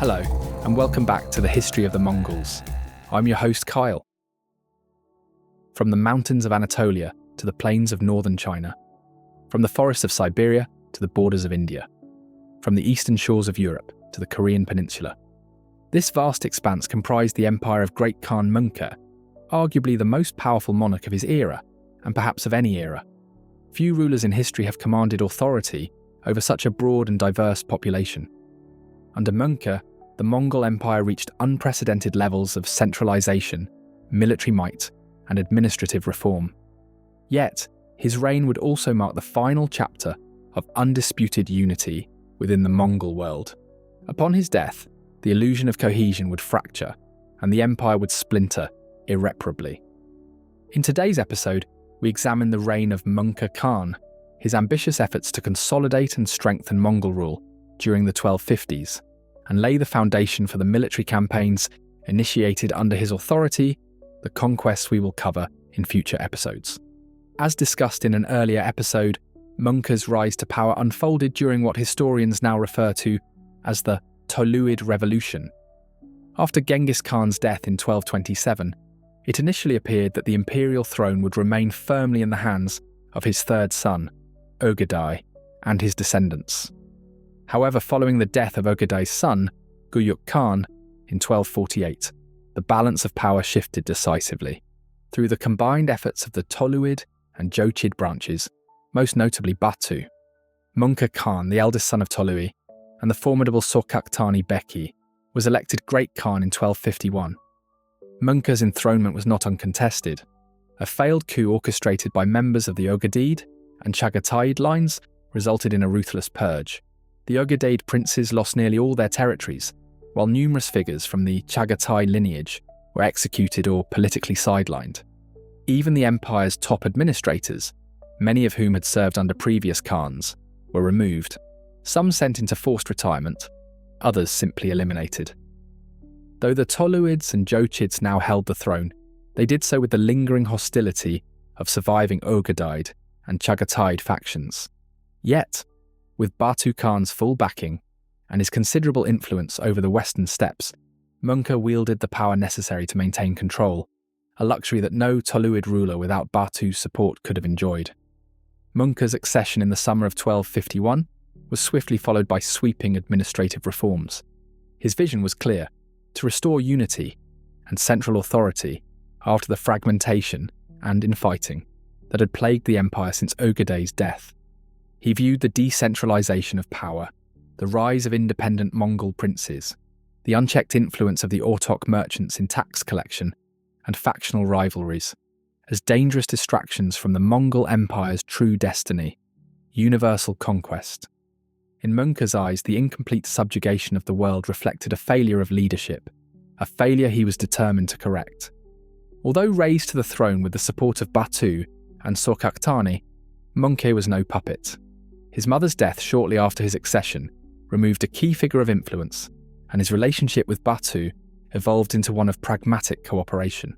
Hello, and welcome back to the History of the Mongols. I'm your host, Kyle. From the mountains of Anatolia to the plains of northern China, from the forests of Siberia to the borders of India, from the eastern shores of Europe to the Korean peninsula, this vast expanse comprised the empire of Great Khan Möngke, arguably the most powerful monarch of his era, and perhaps of any era. Few rulers in history have commanded authority over such a broad and diverse population. Under Möngke, the Mongol Empire reached unprecedented levels of centralization, military might, and administrative reform. Yet, his reign would also mark the final chapter of undisputed unity within the Mongol world. Upon his death, the illusion of cohesion would fracture, and the empire would splinter irreparably. In today's episode, we examine the reign of Möngke Khan, his ambitious efforts to consolidate and strengthen Mongol rule during the 1250s, and lay the foundation for the military campaigns initiated under his authority, the conquests we will cover in future episodes. As discussed in an earlier episode, Möngke's rise to power unfolded during what historians now refer to as the Toluid Revolution. After Genghis Khan's death in 1227, it initially appeared that the imperial throne would remain firmly in the hands of his third son, Ögedei, and his descendants. However, following the death of Ögedei's son, Guyuk Khan, in 1248, the balance of power shifted decisively. Through the combined efforts of the Toluid and Jochid branches, most notably Batu, Möngke Khan, the eldest son of Toluid, and the formidable Sorkaktani Beki, was elected Great Khan in 1251. Möngke's enthronement was not uncontested. A failed coup orchestrated by members of the Ögedei and Chagatai lines resulted in a ruthless purge. The Ögedei princes lost nearly all their territories, while numerous figures from the Chagatai lineage were executed or politically sidelined. Even the empire's top administrators, many of whom had served under previous Khans, were removed, some sent into forced retirement, others simply eliminated. Though the Toluids and Jochids now held the throne, they did so with the lingering hostility of surviving Ögedei and Chagatai factions. Yet, with Batu Khan's full backing and his considerable influence over the western steppes, Möngke wielded the power necessary to maintain control, a luxury that no Toluid ruler without Batu's support could have enjoyed. Möngke's accession in the summer of 1251 was swiftly followed by sweeping administrative reforms. His vision was clear: to restore unity and central authority after the fragmentation and infighting that had plagued the empire since Ögedei's death. He viewed the decentralization of power, the rise of independent Mongol princes, the unchecked influence of the Ortok merchants in tax collection, and factional rivalries as dangerous distractions from the Mongol Empire's true destiny, universal conquest. In Möngke's eyes, the incomplete subjugation of the world reflected a failure of leadership, a failure he was determined to correct. Although raised to the throne with the support of Batu and Sorkaktani, Möngke was no puppet. His mother's death shortly after his accession removed a key figure of influence, and his relationship with Batu evolved into one of pragmatic cooperation.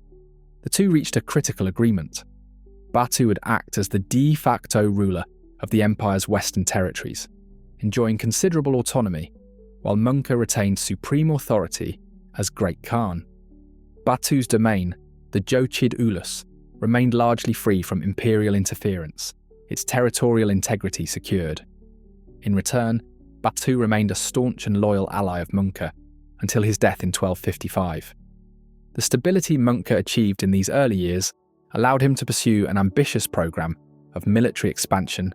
The two reached a critical agreement. Batu would act as the de facto ruler of the empire's western territories, enjoying considerable autonomy, while Möngke retained supreme authority as Great Khan. Batu's domain, the Jochid Ulus, remained largely free from imperial interference, its territorial integrity secured. In return, Batu remained a staunch and loyal ally of Möngke until his death in 1255. The stability Möngke achieved in these early years allowed him to pursue an ambitious program of military expansion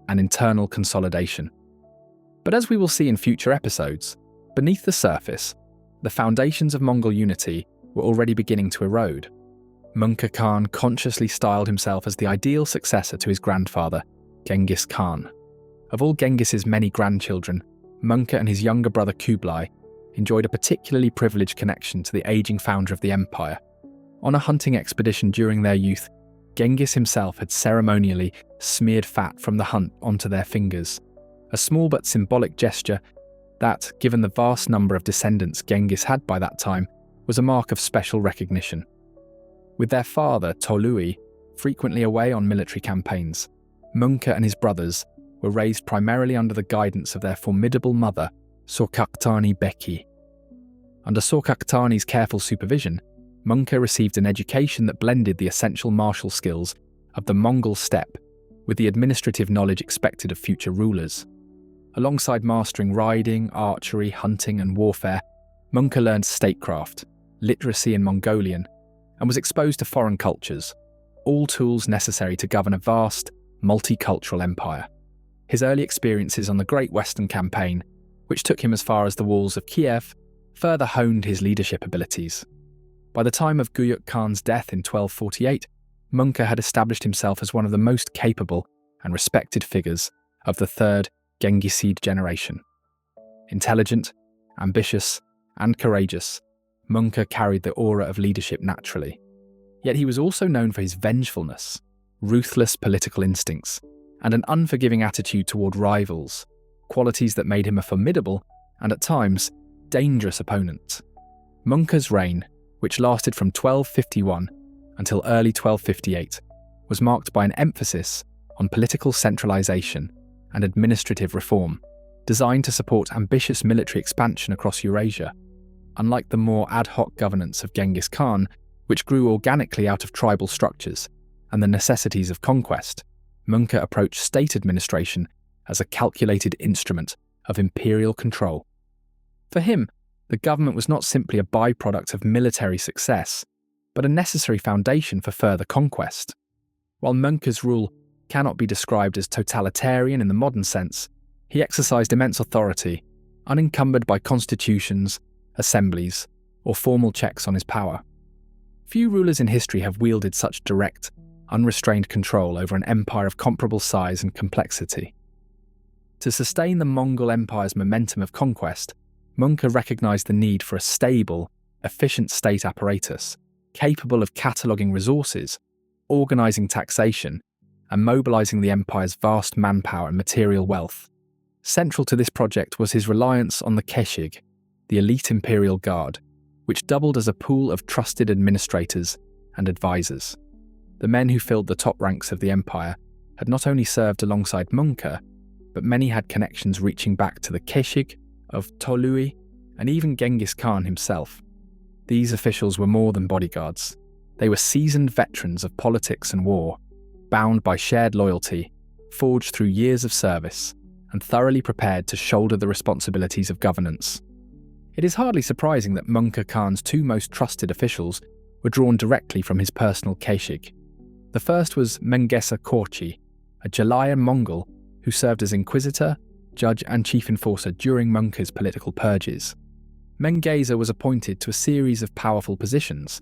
and internal consolidation. But as we will see in future episodes, beneath the surface, the foundations of Mongol unity were already beginning to erode. Möngke Khan consciously styled himself as the ideal successor to his grandfather, Genghis Khan. Of all Genghis's many grandchildren, Möngke and his younger brother Kublai enjoyed a particularly privileged connection to the aging founder of the empire. On a hunting expedition during their youth, Genghis himself had ceremonially smeared fat from the hunt onto their fingers, a small but symbolic gesture that, given the vast number of descendants Genghis had by that time, was a mark of special recognition. With their father, Toluid, frequently away on military campaigns, Möngke and his brothers were raised primarily under the guidance of their formidable mother, Sorkaktani Beki. Under Sorkaktani's careful supervision, Möngke received an education that blended the essential martial skills of the Mongol steppe with the administrative knowledge expected of future rulers. Alongside mastering riding, archery, hunting, and warfare, Möngke learned statecraft, literacy in Mongolian, and was exposed to foreign cultures, all tools necessary to govern a vast, multicultural empire. His early experiences on the Great Western Campaign, which took him as far as the walls of Kiev, further honed his leadership abilities. By the time of Guyuk Khan's death in 1248, Möngke had established himself as one of the most capable and respected figures of the third Genghiside generation. Intelligent, ambitious, and courageous, Möngke carried the aura of leadership naturally. Yet he was also known for his vengefulness, ruthless political instincts, and an unforgiving attitude toward rivals, qualities that made him a formidable and, at times, dangerous opponent. Möngke's reign, which lasted from 1251 until early 1258, was marked by an emphasis on political centralization and administrative reform, designed to support ambitious military expansion across Eurasia. Unlike the more ad hoc governance of Genghis Khan, which grew organically out of tribal structures and the necessities of conquest, Möngke approached state administration as a calculated instrument of imperial control. For him, the government was not simply a byproduct of military success, but a necessary foundation for further conquest. While Möngke's rule cannot be described as totalitarian in the modern sense, he exercised immense authority, unencumbered by constitutions, assemblies, or formal checks on his power. Few rulers in history have wielded such direct, unrestrained control over an empire of comparable size and complexity. To sustain the Mongol Empire's momentum of conquest, Möngke recognized the need for a stable, efficient state apparatus, capable of cataloguing resources, organizing taxation, and mobilizing the empire's vast manpower and material wealth. Central to this project was his reliance on the keshig, the elite imperial guard, which doubled as a pool of trusted administrators and advisors. The men who filled the top ranks of the empire had not only served alongside Möngke, but many had connections reaching back to the keshig of Toluid and even Genghis Khan himself. These officials were more than bodyguards. They were seasoned veterans of politics and war, bound by shared loyalty, forged through years of service, and thoroughly prepared to shoulder the responsibilities of governance. It is hardly surprising that Möngke Khan's two most trusted officials were drawn directly from his personal keshig. The first was Mengesa Korchi, a Jalayan Mongol who served as inquisitor, judge and chief enforcer during Möngke's political purges. Mengesa was appointed to a series of powerful positions: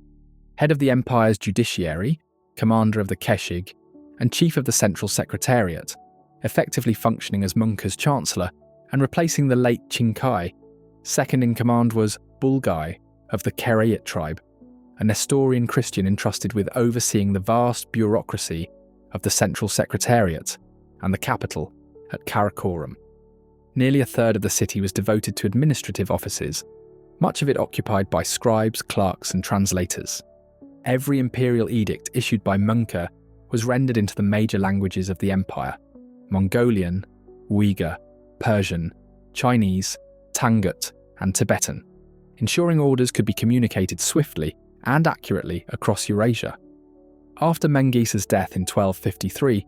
head of the empire's judiciary, commander of the keshig, and chief of the central secretariat, effectively functioning as Möngke's chancellor and replacing the late Qingkai. Second in command was Bulgai of the Kerayit tribe, a Nestorian Christian entrusted with overseeing the vast bureaucracy of the central secretariat and the capital at Karakorum. Nearly a third of the city was devoted to administrative offices, much of it occupied by scribes, clerks, and translators. Every imperial edict issued by Möngke was rendered into the major languages of the empire: Mongolian, Uyghur, Persian, Chinese, Tangut, and Tibetan, ensuring orders could be communicated swiftly and accurately across Eurasia. After Mengesa's death in 1253,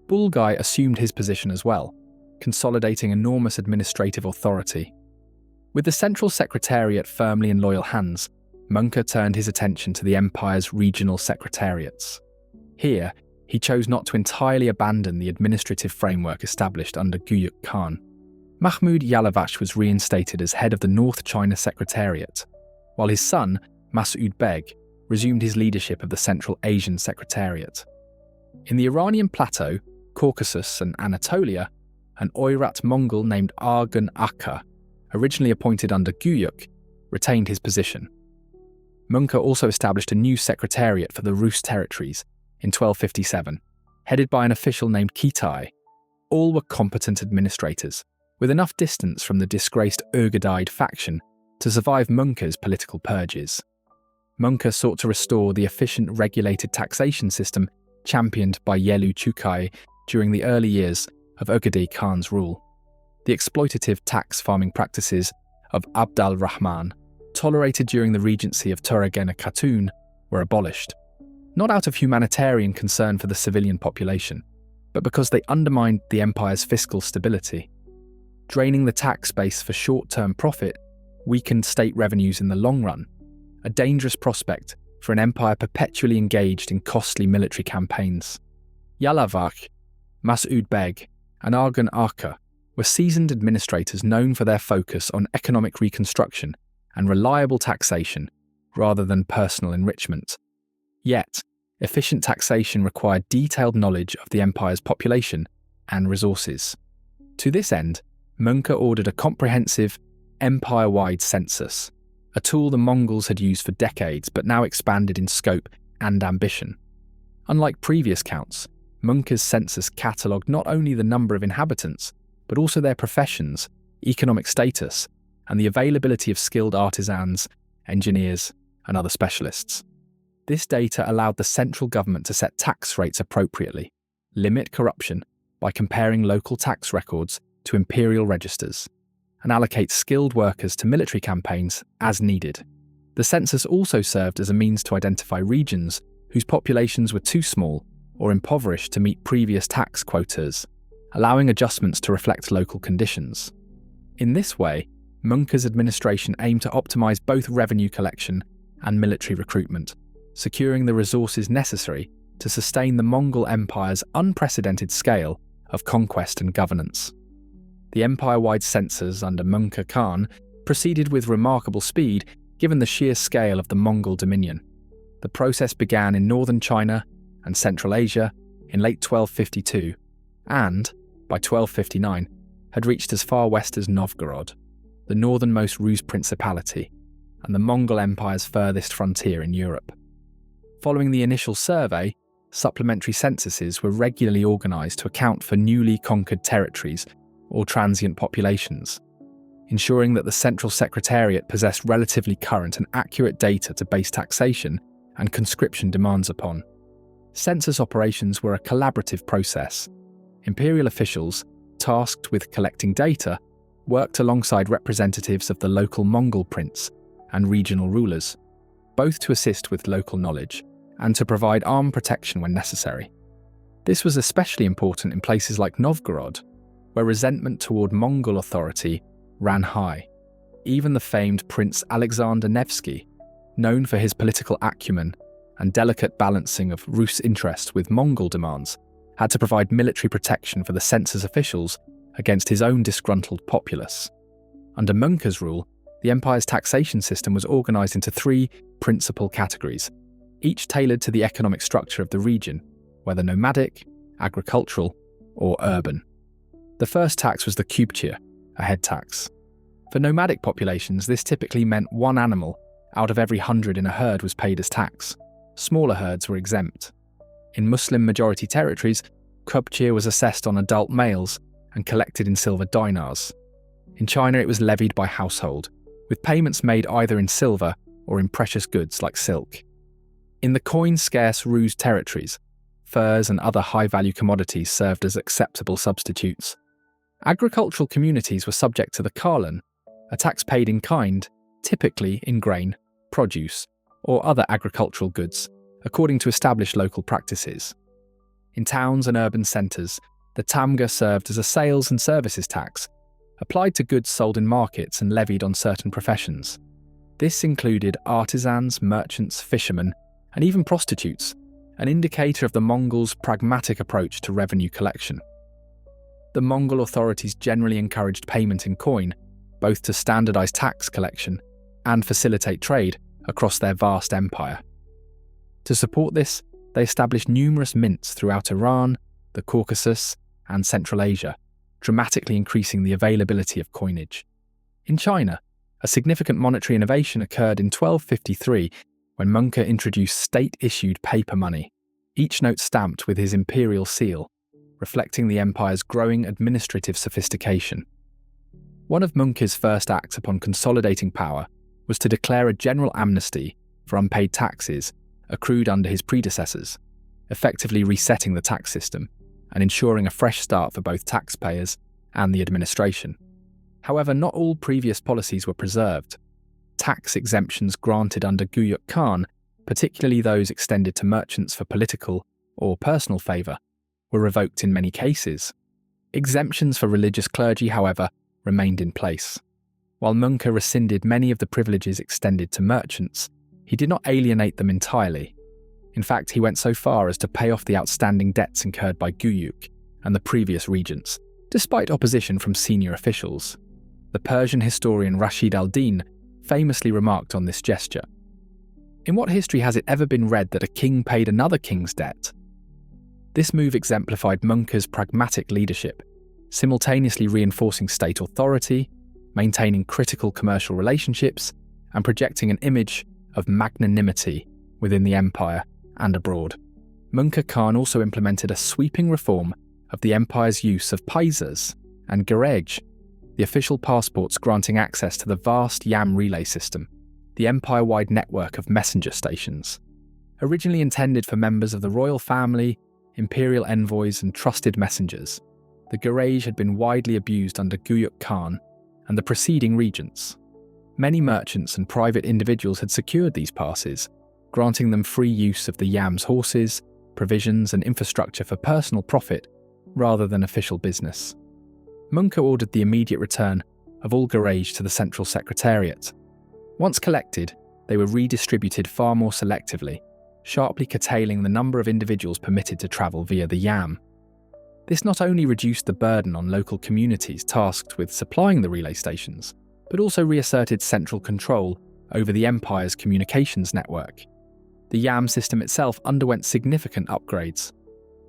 Bulgai assumed his position as well, consolidating enormous administrative authority. With the central secretariat firmly in loyal hands, Möngke turned his attention to the empire's regional secretariats. Here, he chose not to entirely abandon the administrative framework established under Guyuk Khan. Mahmud Yalavash was reinstated as head of the North China Secretariat, while his son, Mas'ud Beg, resumed his leadership of the Central Asian Secretariat. In the Iranian plateau, Caucasus and Anatolia, an Oirat Mongol named Arghun Akka, originally appointed under Guyuk, retained his position. Möngke also established a new secretariat for the Rus territories in 1257, headed by an official named Quriltai. All were competent administrators, with enough distance from the disgraced Urgadide faction to survive Möngke's political purges. Möngke sought to restore the efficient regulated taxation system championed by Yelu Chukai during the early years of Urgadide Khan's rule. The exploitative tax farming practices of Abd al-Rahman tolerated during the regency of Turagena Khatun, were abolished, not out of humanitarian concern for the civilian population, but because they undermined the empire's fiscal stability. Draining the tax base for short-term profit weakened state revenues in the long run, a dangerous prospect for an empire perpetually engaged in costly military campaigns. Yalavach, Mas'ud Beg, and Arghun Arka were seasoned administrators known for their focus on economic reconstruction and reliable taxation rather than personal enrichment. Yet, efficient taxation required detailed knowledge of the empire's population and resources. To this end, Möngke ordered a comprehensive, empire-wide census, a tool the Mongols had used for decades but now expanded in scope and ambition. Unlike previous counts, Möngke's census catalogued not only the number of inhabitants, but also their professions, economic status, and the availability of skilled artisans, engineers, and other specialists. This data allowed the central government to set tax rates appropriately, limit corruption by comparing local tax records to imperial registers, and allocate skilled workers to military campaigns as needed. The census also served as a means to identify regions whose populations were too small or impoverished to meet previous tax quotas, allowing adjustments to reflect local conditions. In this way, Möngke's administration aimed to optimize both revenue collection and military recruitment, securing the resources necessary to sustain the Mongol Empire's unprecedented scale of conquest and governance. The empire-wide census under Möngke Khan proceeded with remarkable speed given the sheer scale of the Mongol dominion. The process began in northern China and Central Asia in late 1252 and, by 1259, had reached as far west as Novgorod, the northernmost Rus Principality, and the Mongol Empire's furthest frontier in Europe. Following the initial survey, supplementary censuses were regularly organised to account for newly conquered territories or transient populations, ensuring that the Central Secretariat possessed relatively current and accurate data to base taxation and conscription demands upon. Census operations were a collaborative process. Imperial officials, tasked with collecting data, worked alongside representatives of the local Mongol prince and regional rulers, both to assist with local knowledge and to provide armed protection when necessary. This was especially important in places like Novgorod, where resentment toward Mongol authority ran high. Even the famed Prince Alexander Nevsky, known for his political acumen and delicate balancing of Rus interests with Mongol demands, had to provide military protection for the census officials against his own disgruntled populace. Under Möngke's rule, the empire's taxation system was organised into three principal categories, each tailored to the economic structure of the region, whether nomadic, agricultural, or urban. The first tax was the kubchir, a head tax. For nomadic populations, this typically meant one animal out of every 100 in a herd was paid as tax. Smaller herds were exempt. In Muslim-majority territories, kubchir was assessed on adult males and collected in silver dinars. In China, it was levied by household, with payments made either in silver or in precious goods like silk. In the coin-scarce Rus territories, furs and other high-value commodities served as acceptable substitutes. Agricultural communities were subject to the khalan, a tax paid in kind, typically in grain, produce, or other agricultural goods, according to established local practices. In towns and urban centres, the tamga served as a sales and services tax, applied to goods sold in markets and levied on certain professions. This included artisans, merchants, fishermen, and even prostitutes, an indicator of the Mongols' pragmatic approach to revenue collection. The Mongol authorities generally encouraged payment in coin, both to standardise tax collection and facilitate trade across their vast empire. To support this, they established numerous mints throughout Iran, the Caucasus, and Central Asia, dramatically increasing the availability of coinage. In China, a significant monetary innovation occurred in 1253 when Möngke introduced state-issued paper money, each note stamped with his imperial seal, reflecting the empire's growing administrative sophistication. One of Möngke's first acts upon consolidating power was to declare a general amnesty for unpaid taxes accrued under his predecessors, effectively resetting the tax system and ensuring a fresh start for both taxpayers and the administration. However, not all previous policies were preserved. tax exemptions granted under Guyuk Khan, particularly those extended to merchants for political or personal favour, were revoked in many cases. Exemptions for religious clergy, however, remained in place. While Möngke rescinded many of the privileges extended to merchants, he did not alienate them entirely. In fact, he went so far as to pay off the outstanding debts incurred by Guyuk and the previous regents, despite opposition from senior officials. The Persian historian Rashid al-Din famously remarked on this gesture. In what history has it ever been read that a king paid another king's debt? This move exemplified Möngke's pragmatic leadership, simultaneously reinforcing state authority, maintaining critical commercial relationships, and projecting an image of magnanimity within the empire and abroad. Möngke Khan also implemented a sweeping reform of the empire's use of paisas and gerej, the official passports granting access to the vast Yam relay system, the empire-wide network of messenger stations. Originally intended for members of the royal family, imperial envoys and trusted messengers, the gerej had been widely abused under Guyuk Khan and the preceding regents. Many merchants and private individuals had secured these passes, granting them free use of the Yam's horses, provisions and infrastructure for personal profit rather than official business. Möngke ordered the immediate return of all gerej to the Central Secretariat. Once collected, they were redistributed far more selectively, sharply curtailing the number of individuals permitted to travel via the Yam. This not only reduced the burden on local communities tasked with supplying the relay stations, but also reasserted central control over the empire's communications network. The Yam system itself underwent significant upgrades.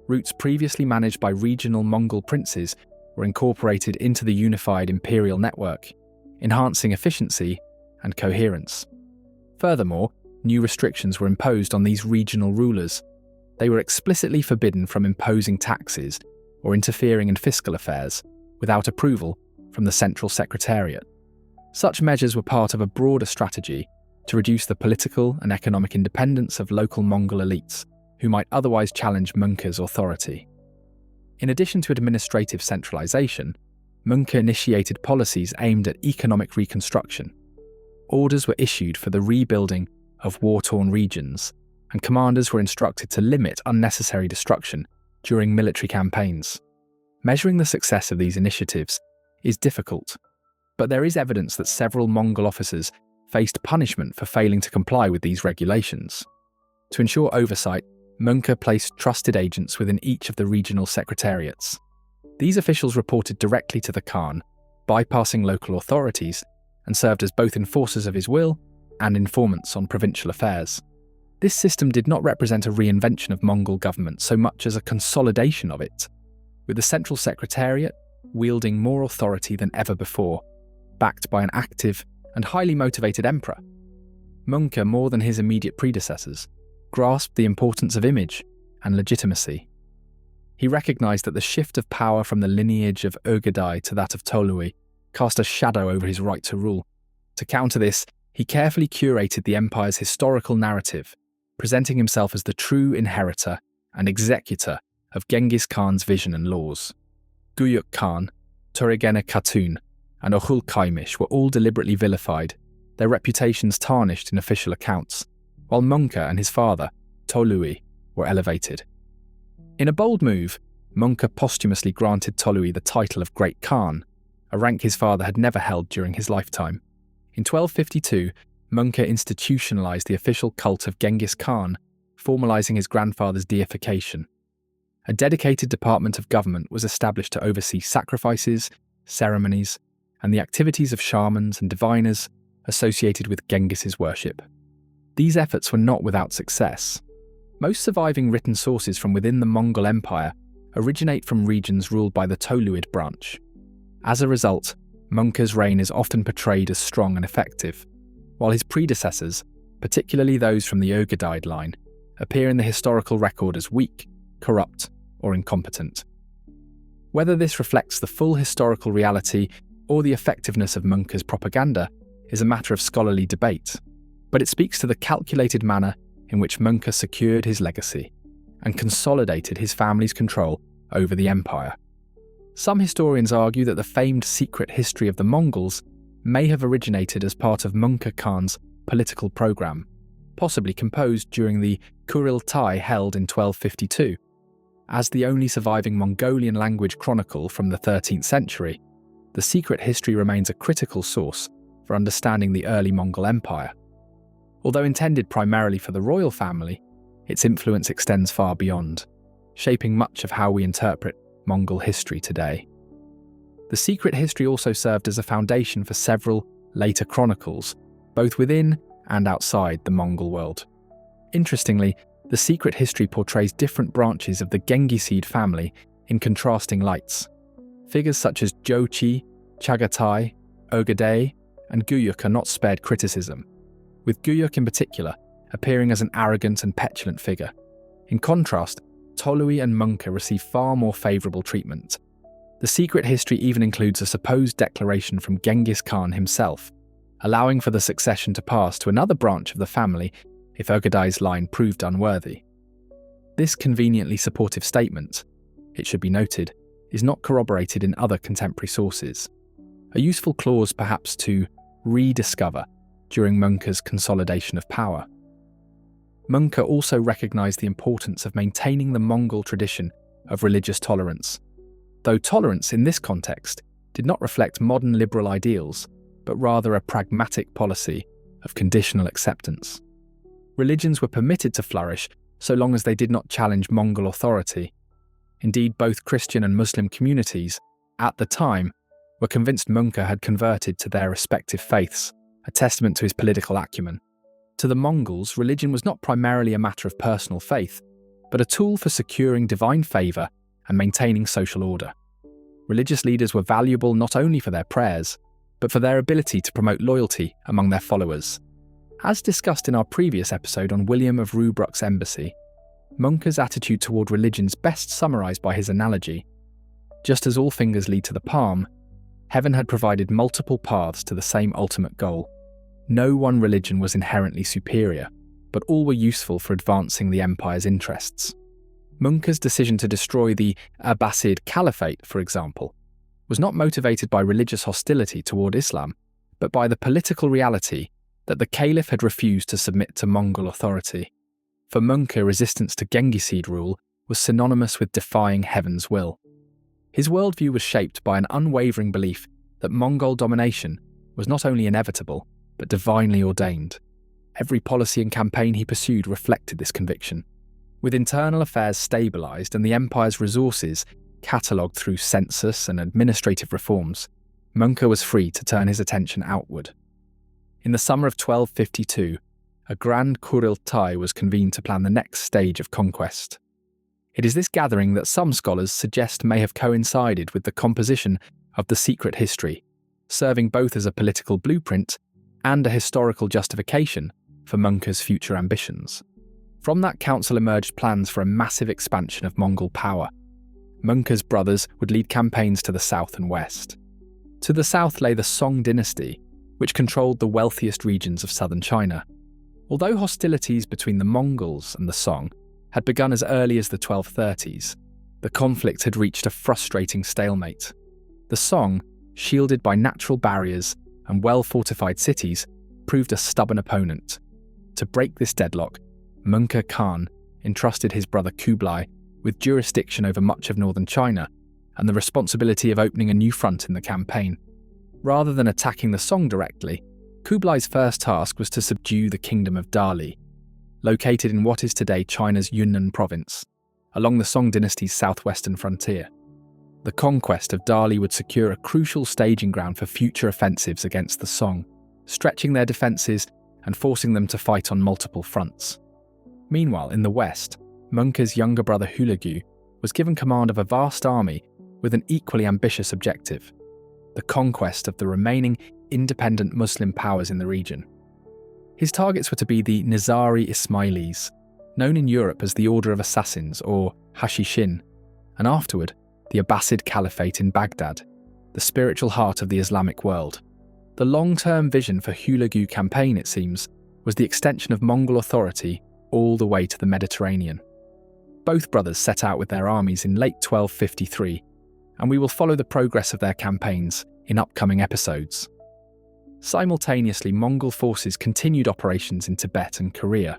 Routes previously managed by regional Mongol princes were incorporated into the unified imperial network, enhancing efficiency and coherence. Furthermore, new restrictions were imposed on these regional rulers. They were explicitly forbidden from imposing taxes or interfering in fiscal affairs without approval from the Central Secretariat. Such measures were part of a broader strategy to reduce the political and economic independence of local Mongol elites who might otherwise challenge Möngke's authority. In addition to administrative centralization, Möngke initiated policies aimed at economic reconstruction. Orders were issued for the rebuilding of war-torn regions, and commanders were instructed to limit unnecessary destruction during military campaigns. Measuring the success of these initiatives is difficult, but there is evidence that several Mongol officers faced punishment for failing to comply with these regulations. To ensure oversight, Möngke placed trusted agents within each of the regional secretariats. These officials reported directly to the Khan, bypassing local authorities, and served as both enforcers of his will and informants on provincial affairs. This system did not represent a reinvention of Mongol government so much as a consolidation of it, with the Central Secretariat wielding more authority than ever before, backed by an active and highly motivated emperor. Möngke, more than his immediate predecessors, grasped the importance of image and legitimacy. He recognized that the shift of power from the lineage of Ögedei to that of Toluid cast a shadow over his right to rule. To counter this, he carefully curated the empire's historical narrative, presenting himself as the true inheritor and executor of Genghis Khan's vision and laws. Guyuk Khan, Turigene Khatun, and Ohul Kaimish were all deliberately vilified, their reputations tarnished in official accounts, while Möngke and his father, Toluid, were elevated. In a bold move, Möngke posthumously granted Toluid the title of Great Khan, a rank his father had never held during his lifetime. In 1252, Möngke institutionalized the official cult of Genghis Khan, formalizing his grandfather's deification. A dedicated department of government was established to oversee sacrifices, ceremonies, and the activities of shamans and diviners associated with Genghis's worship. These efforts were not without success. Most surviving written sources from within the Mongol Empire originate from regions ruled by the Toluid branch. As a result, Möngke's reign is often portrayed as strong and effective, while his predecessors, particularly those from the Ögedei line, appear in the historical record as weak, corrupt, or incompetent. Whether this reflects the full historical reality or the effectiveness of Möngke's propaganda is a matter of scholarly debate, but it speaks to the calculated manner in which Möngke secured his legacy and consolidated his family's control over the empire. Some historians argue that the famed secret history of the Mongols may have originated as part of Möngke Khan's political program, possibly composed during the Quriltai held in 1252. As the only surviving Mongolian language chronicle from the 13th century, the secret history remains a critical source for understanding the early Mongol Empire. Although intended primarily for the royal family, its influence extends far beyond, shaping much of how we interpret Mongol history today. The secret history also served as a foundation for several later chronicles, both within and outside the Mongol world. Interestingly, the secret history portrays different branches of the Genghis family in contrasting lights. Figures such as Jochi, Chagatai, Ogedei, and Guyuk are not spared criticism, with Guyuk in particular appearing as an arrogant and petulant figure. In contrast, Toluid and Möngke receive far more favourable treatment. The secret history even includes a supposed declaration from Genghis Khan himself, allowing for the succession to pass to another branch of the family if Ogedei's line proved unworthy. This conveniently supportive statement, it should be noted, is not corroborated in other contemporary sources. A useful clause perhaps to rediscover during Möngke's consolidation of power. Möngke also recognised the importance of maintaining the Mongol tradition of religious tolerance, though tolerance in this context did not reflect modern liberal ideals, but rather a pragmatic policy of conditional acceptance. Religions were permitted to flourish so long as they did not challenge Mongol authority. Indeed, both Christian and Muslim communities, at the time, were convinced Möngke had converted to their respective faiths, a testament to his political acumen. To the Mongols, religion was not primarily a matter of personal faith, but a tool for securing divine favour and maintaining social order. Religious leaders were valuable not only for their prayers, but for their ability to promote loyalty among their followers. As discussed in our previous episode on William of Rubruck's embassy, Möngke's attitude toward religion's best summarised by his analogy. Just as all fingers lead to the palm, heaven had provided multiple paths to the same ultimate goal. No one religion was inherently superior, but all were useful for advancing the empire's interests. Möngke's decision to destroy the Abbasid Caliphate, for example, was not motivated by religious hostility toward Islam, but by the political reality that the caliph had refused to submit to Mongol authority. For Möngke, resistance to Genghisid rule was synonymous with defying heaven's will. His worldview was shaped by an unwavering belief that Mongol domination was not only inevitable, but divinely ordained. Every policy and campaign he pursued reflected this conviction. With internal affairs stabilised and the empire's resources catalogued through census and administrative reforms, Möngke was free to turn his attention outward. In the summer of 1252, a grand Quriltai was convened to plan the next stage of conquest. It is this gathering that some scholars suggest may have coincided with the composition of the secret history, serving both as a political blueprint and a historical justification for Möngke's future ambitions. From that council emerged plans for a massive expansion of Mongol power. Möngke's brothers would lead campaigns to the south and west. To the south lay the Song dynasty, which controlled the wealthiest regions of southern China. Although hostilities between the Mongols and the Song had begun as early as the 1230s, the conflict had reached a frustrating stalemate. The Song, shielded by natural barriers and well-fortified cities, proved a stubborn opponent. To break this deadlock, Möngke Khan entrusted his brother Kublai with jurisdiction over much of northern China and the responsibility of opening a new front in the campaign. Rather than attacking the Song directly, Kublai's first task was to subdue the kingdom of Dali, located in what is today China's Yunnan province, along the Song dynasty's southwestern frontier. The conquest of Dali would secure a crucial staging ground for future offensives against the Song, stretching their defences and forcing them to fight on multiple fronts. Meanwhile, in the west, Möngke's younger brother Hulegu was given command of a vast army with an equally ambitious objective: the conquest of the remaining independent Muslim powers in the region. His targets were to be the Nizari Ismailis, known in Europe as the Order of Assassins or Hashishin, and afterward the Abbasid Caliphate in Baghdad, the spiritual heart of the Islamic world. The long-term vision for Hulegu campaign, it seems, was the extension of Mongol authority all the way to the Mediterranean. Both brothers set out with their armies in late 1253, and we will follow the progress of their campaigns in upcoming episodes. Simultaneously, Mongol forces continued operations in Tibet and Korea.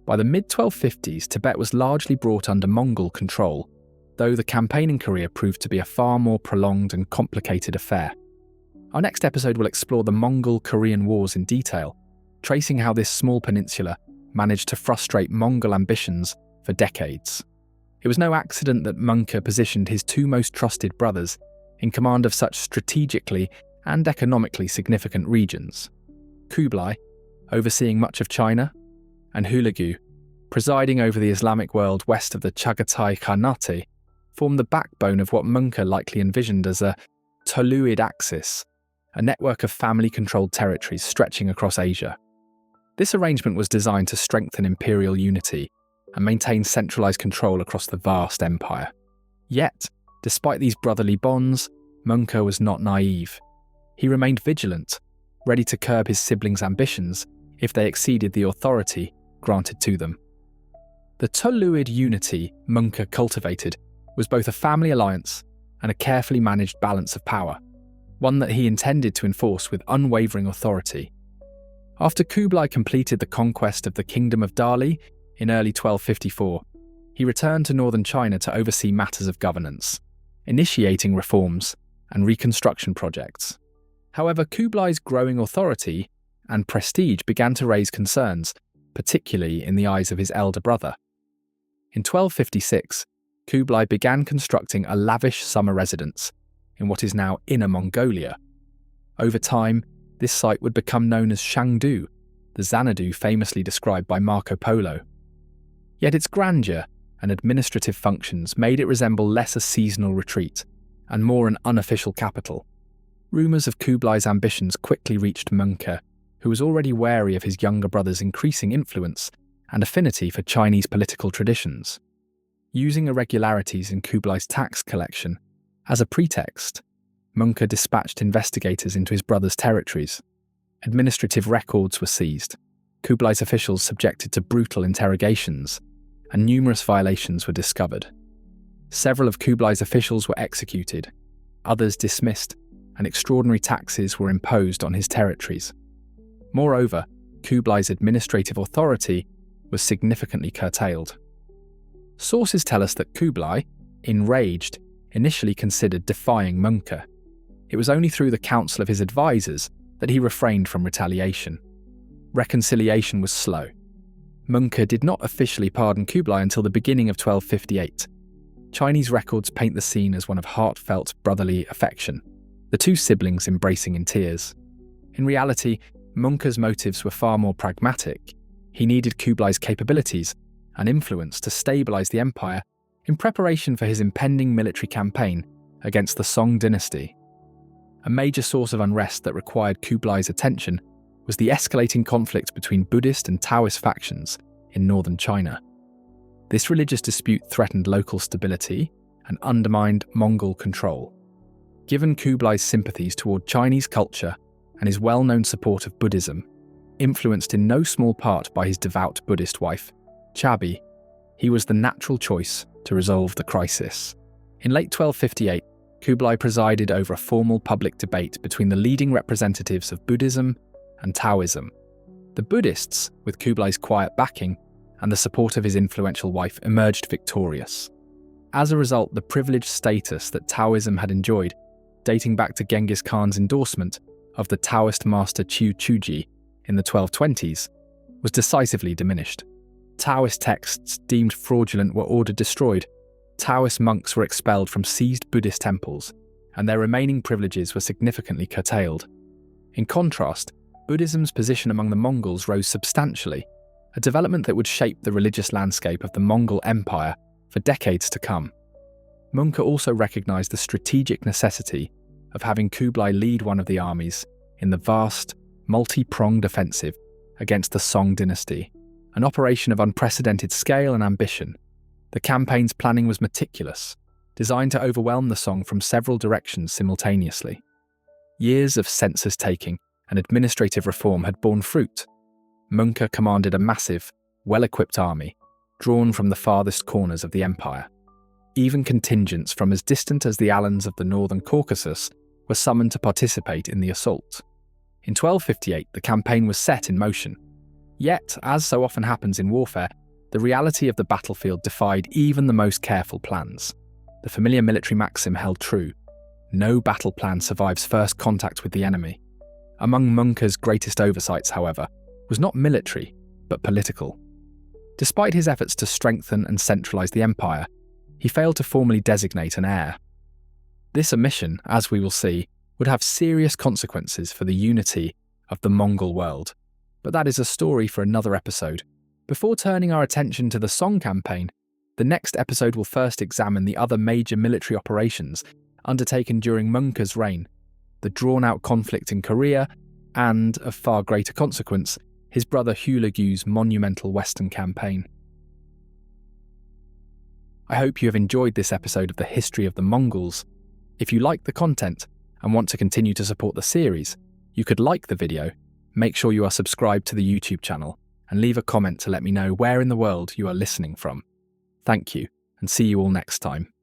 By the mid-1250s, Tibet was largely brought under Mongol control, though the campaign in Korea proved to be a far more prolonged and complicated affair. Our next episode will explore the Mongol-Korean Wars in detail, tracing how this small peninsula managed to frustrate Mongol ambitions for decades. It was no accident that Möngke positioned his two most trusted brothers in command of such strategically and economically significant regions. Kublai, overseeing much of China, and Hulegu, presiding over the Islamic world west of the Chagatai Khanate, formed the backbone of what Möngke likely envisioned as a Toluid axis, a network of family-controlled territories stretching across Asia. This arrangement was designed to strengthen imperial unity and maintain centralized control across the vast empire. Yet, despite these brotherly bonds, Möngke was not naive. He remained vigilant, ready to curb his siblings' ambitions if they exceeded the authority granted to them. The Toluid unity Möngke cultivated was both a family alliance and a carefully managed balance of power, one that he intended to enforce with unwavering authority. After Kublai completed the conquest of the Kingdom of Dali in early 1254, he returned to northern China to oversee matters of governance, initiating reforms and reconstruction projects. However, Kublai's growing authority and prestige began to raise concerns, particularly in the eyes of his elder brother. In 1256, Kublai began constructing a lavish summer residence in what is now Inner Mongolia. Over time, this site would become known as Shangdu, the Xanadu famously described by Marco Polo. Yet its grandeur and administrative functions made it resemble less a seasonal retreat and more an unofficial capital. Rumours of Kublai's ambitions quickly reached Möngke, who was already wary of his younger brother's increasing influence and affinity for Chinese political traditions. Using irregularities in Kublai's tax collection as a pretext, Möngke dispatched investigators into his brother's territories. Administrative records were seized, Kublai's officials subjected to brutal interrogations, and numerous violations were discovered. Several of Kublai's officials were executed, others dismissed, and extraordinary taxes were imposed on his territories. Moreover, Kublai's administrative authority was significantly curtailed. Sources tell us that Kublai, enraged, initially considered defying Möngke. It was only through the counsel of his advisors that he refrained from retaliation. Reconciliation was slow. Möngke did not officially pardon Kublai until the beginning of 1258. Chinese records paint the scene as one of heartfelt brotherly affection, the two siblings embracing in tears. In reality, Möngke's motives were far more pragmatic. He needed Kublai's capabilities and influence to stabilize the empire in preparation for his impending military campaign against the Song dynasty. A major source of unrest that required Kublai's attention was the escalating conflict between Buddhist and Taoist factions in northern China. This religious dispute threatened local stability and undermined Mongol control. Given Kublai's sympathies toward Chinese culture and his well-known support of Buddhism, influenced in no small part by his devout Buddhist wife, Chabi, he was the natural choice to resolve the crisis. In late 1258, Kublai presided over a formal public debate between the leading representatives of Buddhism and Taoism. The Buddhists, with Kublai's quiet backing and the support of his influential wife, emerged victorious. As a result, the privileged status that Taoism had enjoyed, dating back to Genghis Khan's endorsement of the Taoist master Qiu Chuji in the 1220s, was decisively diminished. Taoist texts deemed fraudulent were ordered destroyed. Taoist monks were expelled from seized Buddhist temples, and their remaining privileges were significantly curtailed. In contrast, Buddhism's position among the Mongols rose substantially, a development that would shape the religious landscape of the Mongol Empire for decades to come. Möngke also recognized the strategic necessity of having Kublai lead one of the armies in the vast, multi-pronged offensive against the Song dynasty, an operation of unprecedented scale and ambition. The campaign's planning was meticulous, designed to overwhelm the Song from several directions simultaneously. Years of census taking and administrative reform had borne fruit. Möngke commanded a massive, well-equipped army, drawn from the farthest corners of the empire. Even contingents from as distant as the Alans of the northern Caucasus were summoned to participate in the assault. In 1258, the campaign was set in motion. Yet, as so often happens in warfare, the reality of the battlefield defied even the most careful plans. The familiar military maxim held true: no battle plan survives first contact with the enemy. Among Möngke's greatest oversights, however, was not military, but political. Despite his efforts to strengthen and centralize the empire, he failed to formally designate an heir. This omission, as we will see, would have serious consequences for the unity of the Mongol world. But that is a story for another episode. Before turning our attention to the Song campaign, the next episode will first examine the other major military operations undertaken during Möngke's reign, the drawn-out conflict in Korea, and, of far greater consequence, his brother Hulegu's monumental Western campaign. I hope you have enjoyed this episode of the History of the Mongols. If you like the content and want to continue to support the series, you could like the video, make sure you are subscribed to the YouTube channel, and leave a comment to let me know where in the world you are listening from. Thank you, and see you all next time.